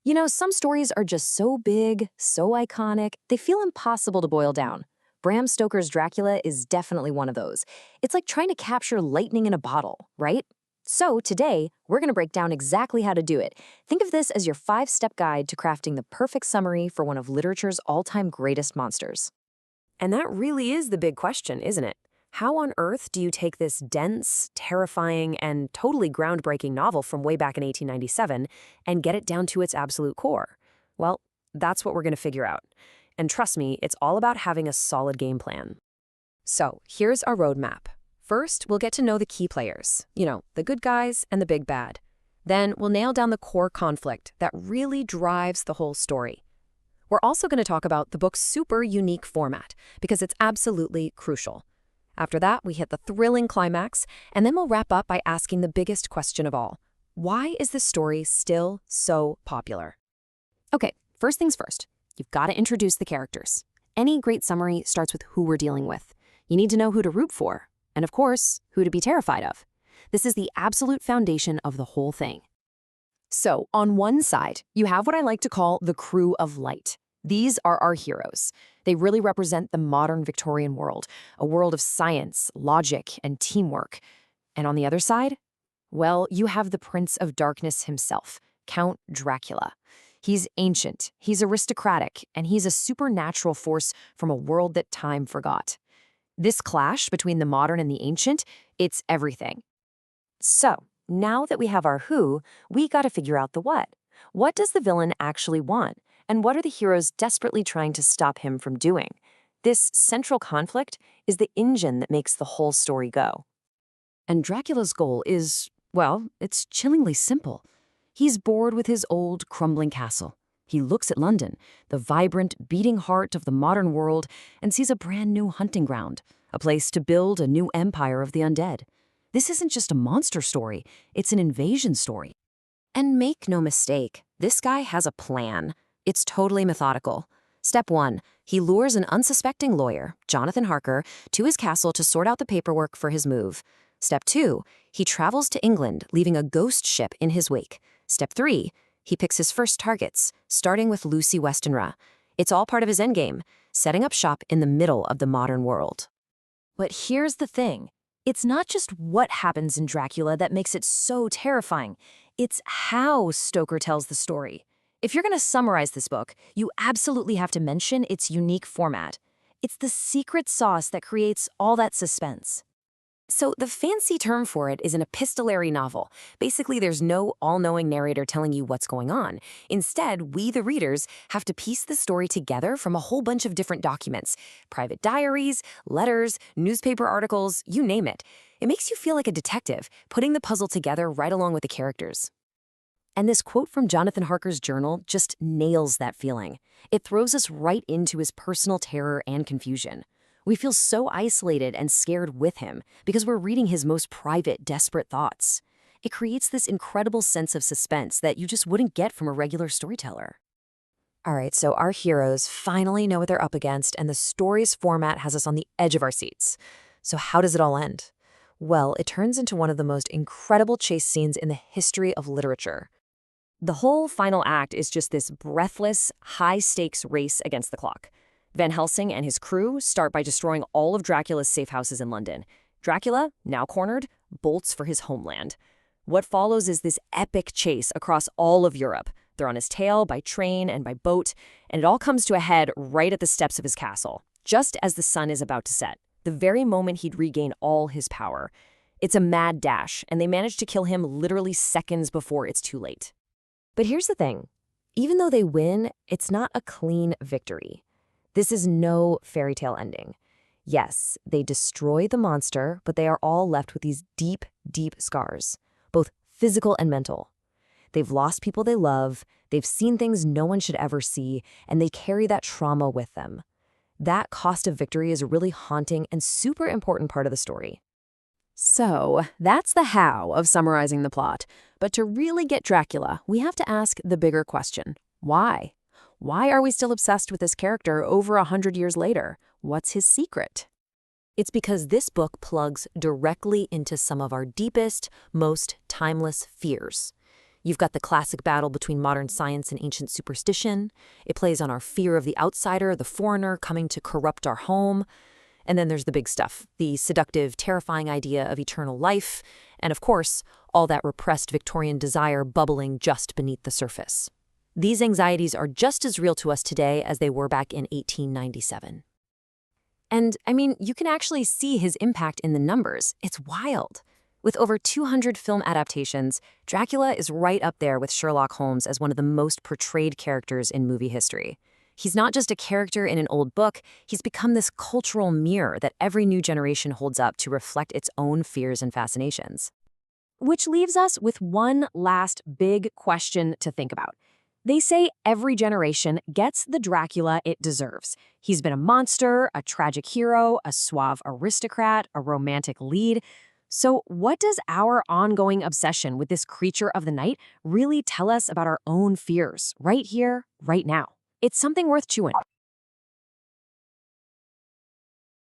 You know, some stories are just so big, so iconic, they feel impossible to boil down. Bram Stoker's Dracula is definitely one of those. It's like trying to capture lightning in a bottle, right? So today, we're going to break down exactly how to do it. Think of this as your five-step guide to crafting the perfect summary for one of literature's all-time greatest monsters. And that really is the big question, isn't it? How on earth do you take this dense, terrifying, and totally groundbreaking novel from way back in 1897 and get it down to its absolute core? Well, that's what we're going to figure out. And trust me, it's all about having a solid game plan. So, here's our roadmap. First, we'll get to know the key players, the good guys and the big bad. Then, we'll nail down the core conflict that really drives the whole story. We're also going to talk about the book's super unique format, because it's absolutely crucial. After that, we hit the thrilling climax, and then we'll wrap up by asking the biggest question of all. Why is this story still so popular? Okay, first things first. You've got to introduce the characters. Any great summary starts with who we're dealing with. You need to know who to root for, and of course, who to be terrified of. This is the absolute foundation of the whole thing. So, on one side, you have what I like to call the crew of light. These are our heroes. They really represent the modern Victorian world, a world of science, logic, and teamwork. And on the other side, well, you have the Prince of Darkness himself, Count Dracula. He's ancient, he's aristocratic, and he's a supernatural force from a world that time forgot. This clash between the modern and the ancient, it's everything. So, now that we have our who, we gotta figure out the what. What does the villain actually want? And what are the heroes desperately trying to stop him from doing? This central conflict is the engine that makes the whole story go. And Dracula's goal is, well, it's chillingly simple. He's bored with his old, crumbling castle. He looks at London, the vibrant, beating heart of the modern world, and sees a brand new hunting ground, a place to build a new empire of the undead. This isn't just a monster story, it's an invasion story. And make no mistake, this guy has a plan. It's totally methodical. Step 1, he lures an unsuspecting lawyer, Jonathan Harker, to his castle to sort out the paperwork for his move. Step 2, he travels to England, leaving a ghost ship in his wake. Step 3, he picks his first targets, starting with Lucy Westenra. It's all part of his endgame, setting up shop in the middle of the modern world. But here's the thing. It's not just what happens in Dracula that makes it so terrifying. It's how Stoker tells the story. If you're going to summarize this book, you absolutely have to mention its unique format. It's the secret sauce that creates all that suspense. So the fancy term for it is an epistolary novel. Basically, there's no all-knowing narrator telling you what's going on. Instead, we, the readers, have to piece the story together from a whole bunch of different documents. Private diaries, letters, newspaper articles, you name it. It makes you feel like a detective, putting the puzzle together right along with the characters. And this quote from Jonathan Harker's journal just nails that feeling. It throws us right into his personal terror and confusion. We feel so isolated and scared with him because we're reading his most private, desperate thoughts. It creates this incredible sense of suspense that you just wouldn't get from a regular storyteller. All right, so our heroes finally know what they're up against, and the story's format has us on the edge of our seats. So how does it all end? Well, it turns into one of the most incredible chase scenes in the history of literature. The whole final act is just this breathless, high-stakes race against the clock. Van Helsing and his crew start by destroying all of Dracula's safe houses in London. Dracula, now cornered, bolts for his homeland. What follows is this epic chase across all of Europe. They're on his tail by train and by boat, and it all comes to a head right at the steps of his castle, just as the sun is about to set, the very moment he'd regain all his power. It's a mad dash, and they manage to kill him literally seconds before it's too late. But here's the thing. Even though they win, it's not a clean victory. This is no fairy tale ending. Yes, they destroy the monster, but they are all left with these deep, deep scars, both physical and mental. They've lost people they love, they've seen things no one should ever see, and they carry that trauma with them. That cost of victory is a really haunting and super important part of the story. So, that's the how of summarizing the plot. But to really get Dracula, we have to ask the bigger question. Why? Why are we still obsessed with this character over 100 years later? What's his secret? It's because this book plugs directly into some of our deepest, most timeless fears. You've got the classic battle between modern science and ancient superstition. It plays on our fear of the outsider, the foreigner coming to corrupt our home. And then there's the big stuff, the seductive, terrifying idea of eternal life, and of course, all that repressed Victorian desire bubbling just beneath the surface. These anxieties are just as real to us today as they were back in 1897. And, you can actually see his impact in the numbers. It's wild. With over 200 film adaptations, Dracula is right up there with Sherlock Holmes as one of the most portrayed characters in movie history. He's not just a character in an old book, he's become this cultural mirror that every new generation holds up to reflect its own fears and fascinations. Which leaves us with one last big question to think about. They say every generation gets the Dracula it deserves. He's been a monster, a tragic hero, a suave aristocrat, a romantic lead. So what does our ongoing obsession with this creature of the night really tell us about our own fears right here, right now? It's something worth chewing.